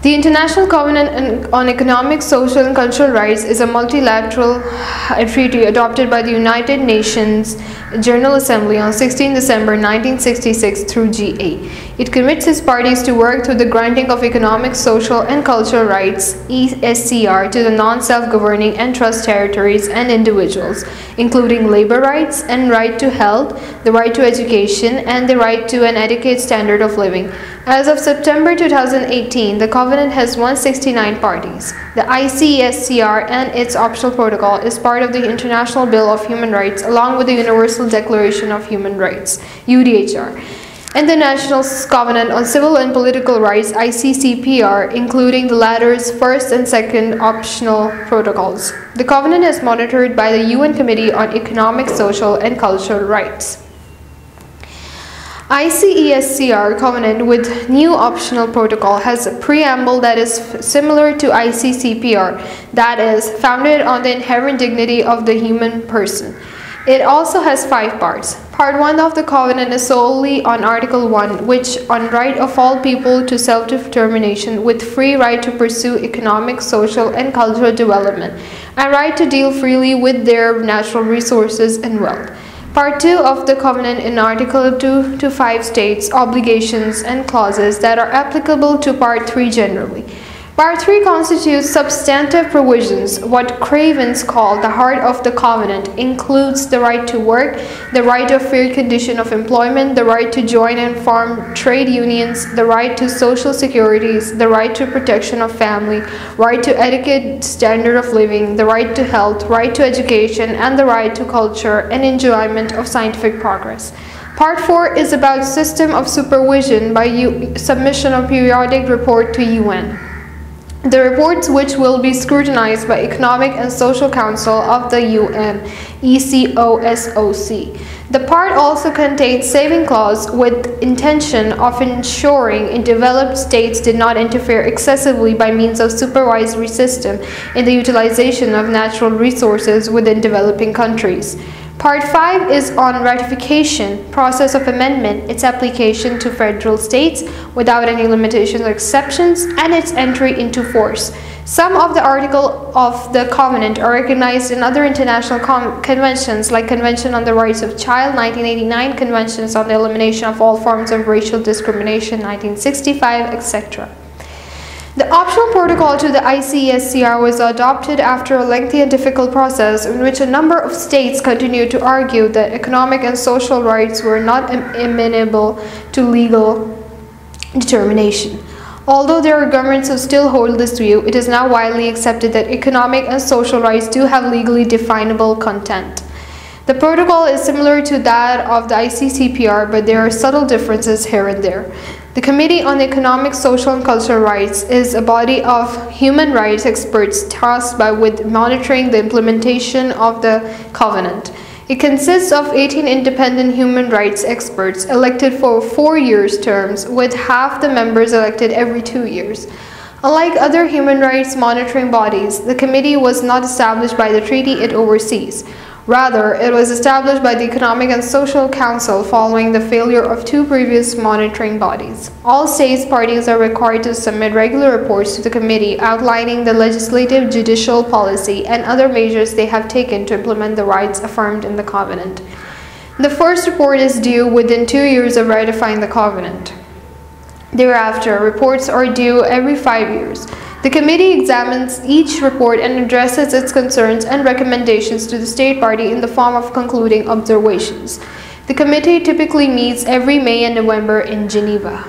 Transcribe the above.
The International Covenant on Economic, Social and Cultural Rights is a multilateral treaty adopted by the United Nations General Assembly on 16 December 1966 through G8. It commits its parties to work through the granting of economic, social and cultural rights (ESCR) to the non-self-governing and trust territories and individuals, including labor rights and right to health, the right to education, and the right to an adequate standard of living. As of September 2018, the Covenant has 169 parties. The ICESCR and its optional protocol is part of the International Bill of Human Rights along with the Universal Declaration of Human Rights, UDHR, and the National Covenant on Civil and Political Rights, ICCPR, including the latter's first and second optional protocols. The Covenant is monitored by the UN Committee on Economic, Social and Cultural Rights. ICESCR Covenant with new optional protocol has a preamble that is similar to ICCPR, that is, founded on the inherent dignity of the human person. It also has 5 parts. Part 1 of the Covenant is solely on Article 1, which on right of all people to self-determination with free right to pursue economic, social and cultural development, and right to deal freely with their natural resources and wealth. Part 2 of the Covenant in Article 2 to 5 states obligations and clauses that are applicable to Part 3 generally. Part 3 constitutes substantive provisions. What Cravens call the heart of the Covenant includes the right to work, the right to a fair condition of employment, the right to join and form trade unions, the right to social securities, the right to protection of family, right to adequate standard of living, the right to health, right to education, and the right to culture and enjoyment of scientific progress. Part 4 is about System of Supervision by submission of periodic report to UN. The reports, which will be scrutinized by Economic and Social Council of the UN, ECOSOC. The part also contains saving clause with intention of ensuring in developed states did not interfere excessively by means of supervisory system in the utilization of natural resources within developing countries. Part 5 is on ratification, process of amendment, its application to federal states without any limitations or exceptions, and its entry into force. Some of the articles of the Covenant are recognized in other international conventions like Convention on the Rights of Child, 1989, Conventions on the Elimination of All Forms of Racial Discrimination, 1965, etc. The optional protocol to the ICESCR was adopted after a lengthy and difficult process in which a number of states continued to argue that economic and social rights were not amenable to legal determination. Although there are governments who still hold this view, it is now widely accepted that economic and social rights do have legally definable content. The protocol is similar to that of the ICCPR, but there are subtle differences here and there. The Committee on Economic, Social and Cultural Rights is a body of human rights experts tasked with monitoring the implementation of the Covenant. It consists of 18 independent human rights experts elected for 4-year terms, with half the members elected every 2 years. Unlike other human rights monitoring bodies, the committee was not established by the treaty it oversees. Rather, it was established by the Economic and Social Council following the failure of 2 previous monitoring bodies. All states parties are required to submit regular reports to the committee outlining the legislative, judicial policy, and other measures they have taken to implement the rights affirmed in the Covenant. The first report is due within 2 years of ratifying the Covenant. Thereafter, reports are due every 5 years. The committee examines each report and addresses its concerns and recommendations to the state party in the form of concluding observations. The committee typically meets every May and November in Geneva.